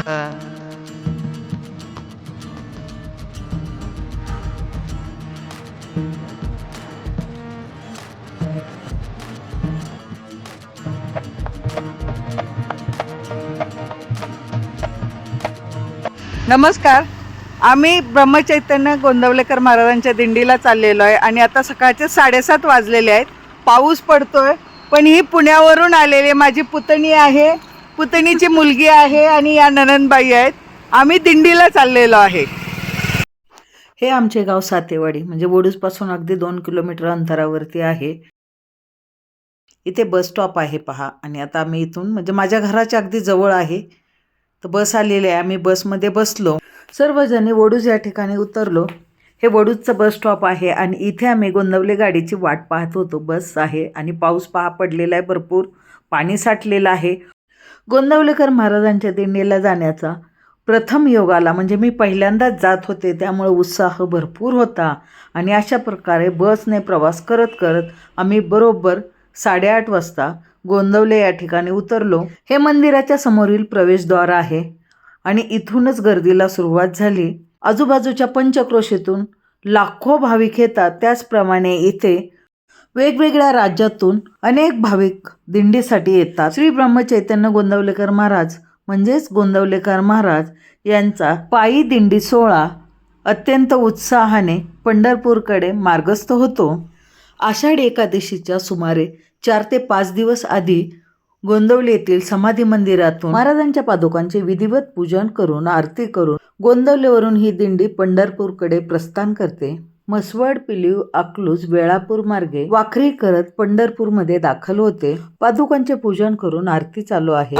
नमस्कार. आम्ही ब्रह्मचैतन्य गोंदवलेकर महाराजांच्या दिंडीला चाललेलो आहे आणि आता सकाळचे 7:30 वाजलेले आहेत. पाऊस पडतोय, पण ही पुण्यावरून आलेली माझी पुतणी आहे, पुतणीची मुलगी आहे आणि या ननंदबाई आहेत. आम्ही दिंडीला चाललेलो आहे. हे आमचे गाव सातेवाडी, म्हणजे वडूजपासून अगदी 2 किलोमीटर अंतरावरती आहे. इथे बस स्टॉप आहे पहा. आणि आता आम्ही इथून, म्हणजे माझ्या घराच्या अगदी जवळ आहे, तर बस आलेली आहे. आम्ही बसमध्ये बसलो. सर्वजणी वडूज या ठिकाणी उतरलो. हे वडूजचं बस स्टॉप आहे आणि इथे आम्ही गोंदवले गाडीची वाट पाहत होतो. बस आहे आणि पाऊस पडलेला आहे, भरपूर पाणी साठलेलं आहे. गोंदवलेकर महाराजांच्या दिंडीला जाण्याचा प्रथम योग आला, म्हणजे मी पहिल्यांदाच जात होते, त्यामुळे उत्साह भरपूर होता. आणि अशा प्रकारे बसने प्रवास करत करत आम्ही बरोबर 8:30 वाजता गोंदवले या ठिकाणी उतरलो. हे मंदिराच्या समोरील प्रवेशद्वार आहे आणि इथूनच गर्दीला सुरुवात झाली. आजूबाजूच्या पंचक्रोशीतून लाखो भाविक येतात. त्याचप्रमाणे इथे वेगवेगळ्या राज्यातून अनेक भाविक दिंडीसाठी येतात. श्री ब्रह्मचैतन्य गोंदवलेकर महाराज, म्हणजेच गोंदवलेकर महाराज यांचा पायी दिंडी सोहळा अत्यंत उत्साहाने पंढरपूरकडे मार्गस्थ होतो. आषाढी एकादशीच्या सुमारे 4 ते 5 दिवस आधी गोंदवले येथील समाधी मंदिरातून महाराजांच्या पादुकांचे विधिवत पूजन करून, आरती करून गोंदवलेवरून ही दिंडी पंढरपूरकडे प्रस्थान करते. म्हसवड, पिलीव, अकलूज, वेळापूर मार्गे वाखरी करत पंढरपूरमध्ये दाखल होते. पादुकांचे पूजन करून आरती चालू आहे.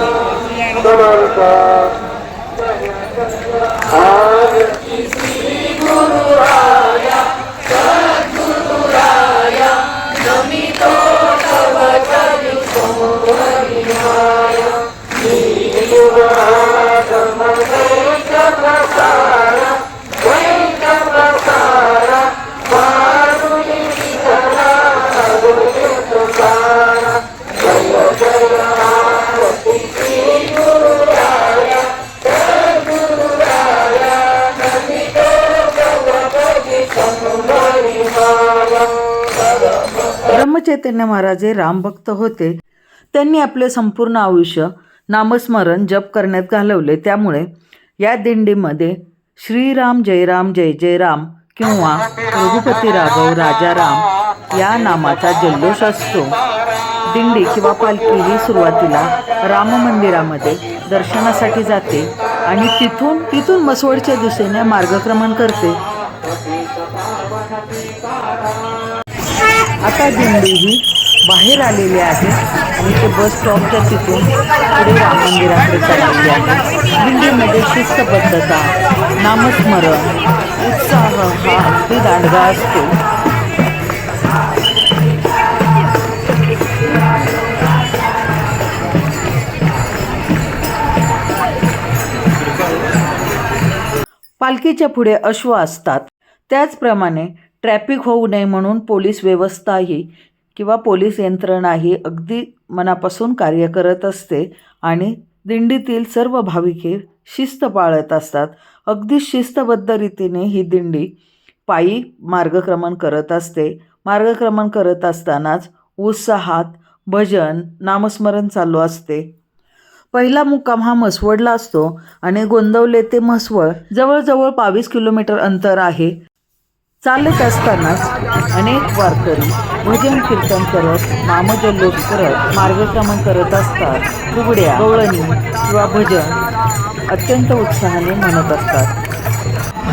ब्रह्मचैतन्य महाराज हे रामभक्त होते. त्यांनी आपले संपूर्ण आयुष्य नामस्मरण जप करण्यात घालवले. त्यामुळे या दिंडीमध्ये श्रीराम जय राम जय जय राम किंवा रघुपती राघव राजा राम या नामाचा जल्लोष असतो. दिंडी किंवा पालखी ही सुरुवातीला राम मंदिरामध्ये दर्शनासाठी जाते आणि तिथून मसवडच्या दिशेने मार्गक्रमण करते. आता दिंडी ही बाहेर आलेली आहे आणि ते बस स्टॉपच्या तिथून पुढे राम मंदिराकडे चाललेली आहे. दिंडीमध्ये शिस्तबद्धता, नामस्मरण, उत्साह हा अगदी दांडगा असतो. पालखीच्या पुढे अश्व असतात. त्याचप्रमाणे ट्रॅफिक होऊ नये म्हणून पोलीस व्यवस्थाही किंवा पोलीस यंत्रणाही अगदी मनापासून कार्य करत असते आणि दिंडीतील सर्व भाविक हे शिस्त पाळत असतात. अगदी शिस्तबद्ध रीतीने ही दिंडी पायी मार्गक्रमण करत असते. मार्गक्रमण करत असतानाच उत्साहात भजन, नामस्मरण चालू असते. पहिला मुक्काम हा म्हसवडला असतो आणि गोंदवले ते म्हसवड जवळजवळ 22 किलोमीटर अंतर आहे. चालत असतानाच अनेक वारकरी भजन कीर्तन करत, नामजल्लोष करत मार्गक्रमण करत असतात. फुगड्या, गवळणी किंवा भजन अत्यंत उत्साहाने म्हणत असतात.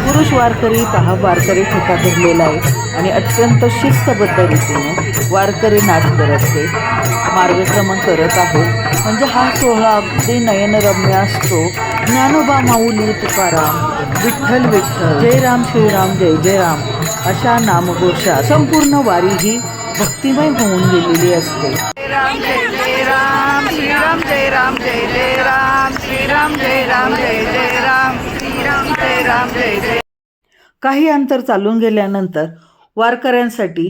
पुरुष वारकरी पहा, वारकरी ठोका धरलेला आहे आणि अत्यंत शिस्तबद्ध रीतीने वारकरी नाच करत ते मार्गक्रमण करत आहेत. म्हणजे हा सोहळा अगदी नयनरम्य असतो. ज्ञानोबा माऊली तुकाराम, विठ्ठल विठ्ठल, जय राम श्रीराम जय जय राम अशा नामघोषा संपूर्ण वारी ही भक्तिमय होऊन गेलेली असते. राम जय जय राम, श्रीराम जय राम जय जय राम, श्रीराम जय राम जय जय राम, श्रीराम जय राम जय जय. काही अंतर चालून गेल्यानंतर वारकऱ्यांसाठी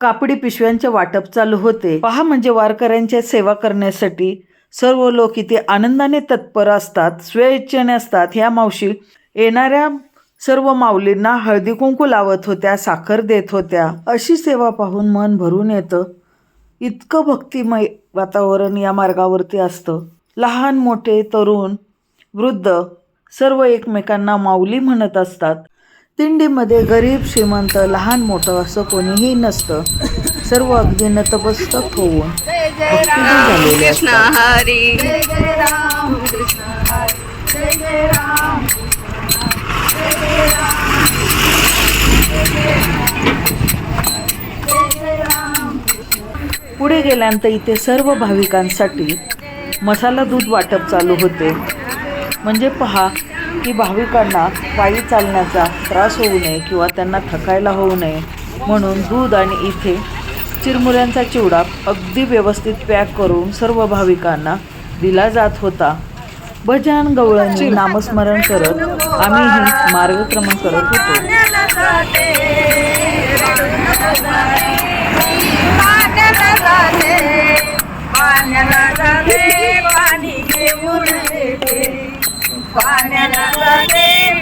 कापडी पिशव्यांचे वाटप चालू होते. पहा, म्हणजे वारकऱ्यांच्या सेवा करण्यासाठी सर्व लोक इथे आनंदाने तत्पर असतात, स्वेच्छेने असतात. ह्या मावशी येणाऱ्या सर्व माऊलींना हळदी कुंकू लावत होत्या, साखर देत होत्या. अशी सेवा पाहून मन भरून येतं. इतकं भक्तिमय वातावरण या मार्गावरती असतं. लहान मोठे तरुण वृद्ध सर्व एकमेकांना माऊली म्हणत असतात. दिंडीमध्ये गरीब श्रीमंत लहान मोठं असं कोणीही नसतं. सर्व अगदी नतमस्तक होऊन भक्तिमय झालेले असतात. पुढे गेल्यानंतर इथे सर्व भाविकांसाठी मसाला दूध वाटप चालू होते. म्हणजे पहा की भाविकांना पायी चालण्याचा त्रास होऊ नये किंवा त्यांना थकायला होऊ नये म्हणून दूध आणि इथे चिरमुऱ्यांचा चिवडा अगदी व्यवस्थित पॅक करून सर्व भाविकांना दिला जात होता. भजन गवळणी नामस्मरण करत आम्हीही मार्गक्रमण करत होतो.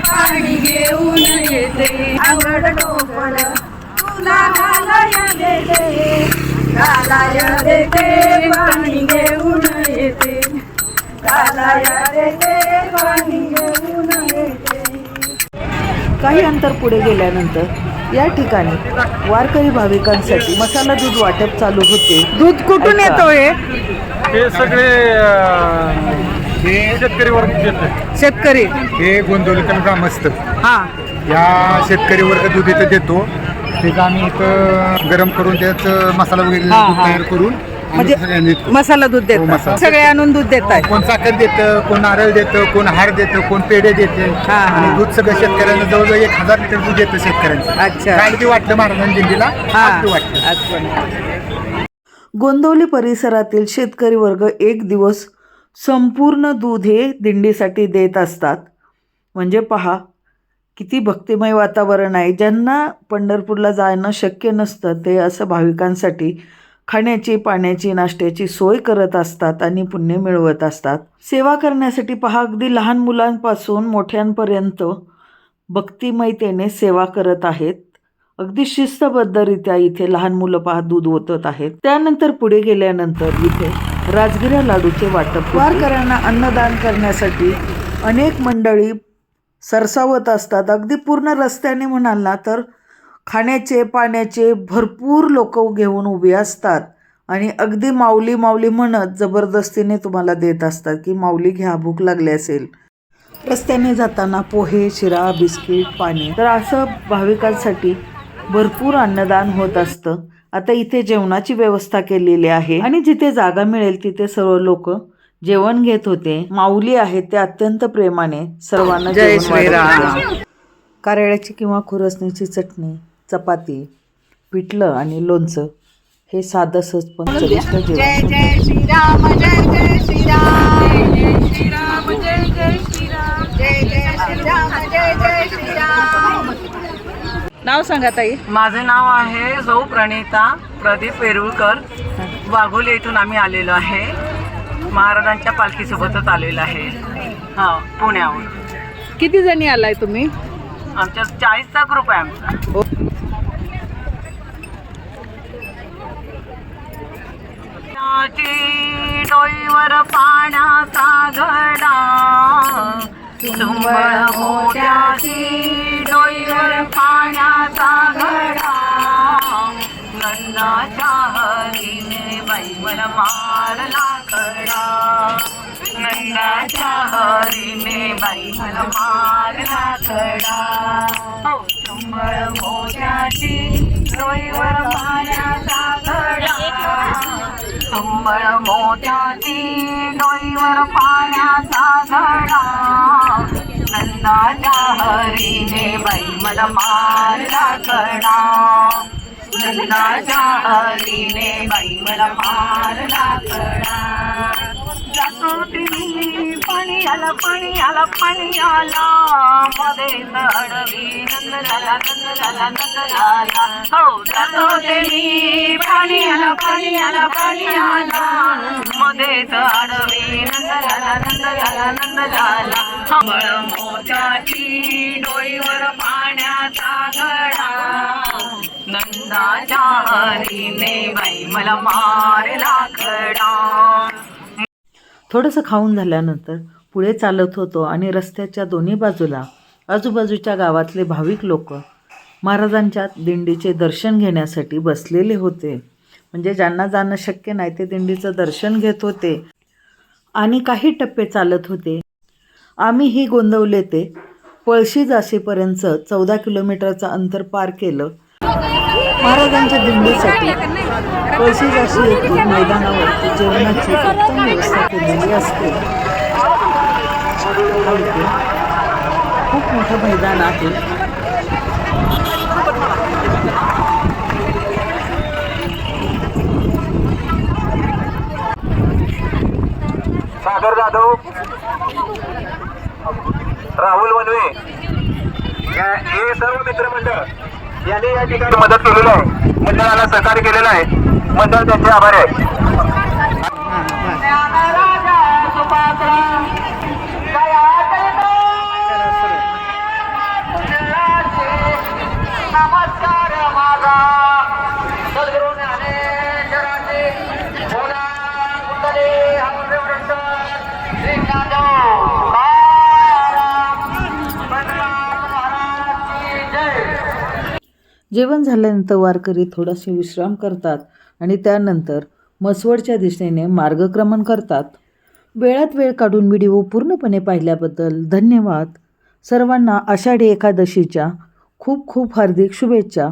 पाणी घेऊन येते अंगड टोपल तुला घालाया देते पाणी घेऊन येते घालाया देते पाणी घेऊन येते. काही अंतर पुढे गेल्यानंतर या ठिकाणी वारकरी भाविकांसाठी मसाला दूध वाटप चालू होते. दूध कुठून येतोय? हे सगळे शेतकरी वर्ग देतो. शेतकरी हे गोंदवलीकर ग्रामस्थ हा या शेतकरी वर्ग दूध इथं देतो. त्याचं आम्ही इथं गरम करून त्यात मसाला वगैरे हा, दूध हा. तयार करून म्हणजे सगळ्यांना देतो. मसाला दूध हो, देतात. मसाला. सगळे आणून दूध देताय. कोण साखर देतं, कोण नारळ देतं, कोण हार देतं, कोण पेढे देते. हा, हा. आणि दूध सगळं शेतकऱ्यांना जवळजवळ 1000 लिटर दूध देतं शेतकऱ्यांचं. अच्छा. काय ते वाटलं महाराजांनी दिंडीला ते वाटलं. गोंदवली परिसरातील शेतकरी वर्ग एक दिवस संपूर्ण दूध हे दिंडीसाठी देत असतात. म्हणजे पहा किती भक्तिमय वातावरण आहे. ज्यांना पंढरपूरला जाणं शक्य नसतं ते असं भाविकांसाठी खाण्याची पाण्याची नाश्त्याची सोय करत असतात आणि पुण्य मिळवत असतात. सेवा करण्यासाठी पहा अगदी लहान मुलांपासून मोठ्यांपर्यंत भक्तिमयतेने सेवा करत आहेत. अगदी शिस्तबद्धरित्या इथे लहान मुलं पहा दूध ओतत आहेत. त्यानंतर पुढे गेल्यानंतर इथे राजगिरा लाडूचे वाटप. वारकऱ्यांना अन्नदान करण्यासाठी अनेक मंडळी सरसावत असतात. अगदी पूर्ण रस्त्याने म्हणाल ना तर खाण्याचे पाण्याचे भरपूर लोक घेऊन उभी असतात आणि अगदी माऊली माऊली म्हणत जबरदस्तीने तुम्हाला देत असतात की माऊली घ्या, भूक लागली असेल. रस्त्याने जाताना पोहे, शिरा, बिस्किट, पाणी, तर असं भाविकांसाठी भरपूर अन्नदान होत असतं. आता इथे जेवणाची व्यवस्था केलेली आहे आणि जिथे जागा मिळेल तिथे सर्व लोक जेवण घेत होते. माऊली आहेत ते अत्यंत प्रेमाने सर्वांना जय जेवण वाढत श्रीराम. होते. कारळ्याची किंवा खुरसणीची चटणी, चपाती, पिठलं आणि लोणचं हे साधं सहज पण चविष्ट जय जेवण. जय श्रीराम जय जय श्रीराम जय श्रीराम जय जय श्रीराम जय जय श्रीराम जय जय श्रीराम. नाव सांगा ताई. माझं नाव आहे सौ प्रणिता प्रदीप वेरुळकर. वाघोली येथून आम्ही आलेलो आहे. महाराजांच्या पालखीसोबतच आलेलो आहे. हा, पुण्याहून. किती जणी आलाय तुम्ही? आमच्या 40चा ग्रुप आहे आमचा. डोईवर पाण्याचा घडा सुंबळ मोत्याची डोईवर पाण्याचा घडा नंदाच्या हरीने बाईवर मारला खडा नंदाच्या हरीने बाईवर मारला खडा हो सुंबळ मोत्याची डोईवर पाण्याचा घडा सुंबळ मोत्याची डोईवर पाण्याचा घडा नंदाच्या हरीने बाई मला मारला खडा नंदाच्या हरीने बाई मला मारला खडा जातो ती पाणी पाणी आला पाणी आला पाणी आला मध्ये अडवी नंद झाला नंद झाला नंद झाला हो जातो ते मी पाणी आला पाणी आला पाणी आला मध्ये अडवी नंद झाला नंद झाला नंद झाला हंबळ मोत्याची डोईवर पाण्याचा घडा नंदाच्या हरीने बाई मला मारला खडा. थोडंसं खाऊन झाल्यानंतर पुढे चालत होतो आणि रस्त्याच्या दोन्ही बाजूला आजूबाजूच्या गावातले भाविक लोक महाराजांच्या दिंडीचे दर्शन घेण्यासाठी बसलेले होते. म्हणजे ज्यांना जाणं शक्य नाही ते दिंडीचं दर्शन घेत होते आणि काही टप्पे चालत होते. आम्हीही गोंदवले ते पळशी जाशीपर्यंत 14 किलोमीटरचं अंतर पार केलं. महाराजांच्या दिंडीसाठी पळशी जाशी येथील मैदानावरती जेवणाची उत्तम व्यवस्था केलेली असते. खूप मोठं मैदान आहे. सागर जाधव, राहुल वनवे हे सर्व मित्रमंडळ यांनी या ठिकाणी मदत केलेली आहे. मंडळाला सहकार्य केलेलं आहे. मंडळ त्यांचे आभार आहे. नमस्कार माझा सद्गुरू ज्ञानेश्वराचे बोला कुंडले हंसवृंद श्री जाधव महाराज की जय. जेवण झाल्यानंतर वारकरी थोडासे विश्राम करतात आणि त्यानंतर मसवडच्या दिशेने मार्गक्रमण करतात. वेळात वेळ काढून व्हिडिओ पूर्णपणे पाहिल्याबद्दल धन्यवाद. सर्वांना आषाढी एकादशीच्या खूप खूप हार्दिक शुभेच्छा.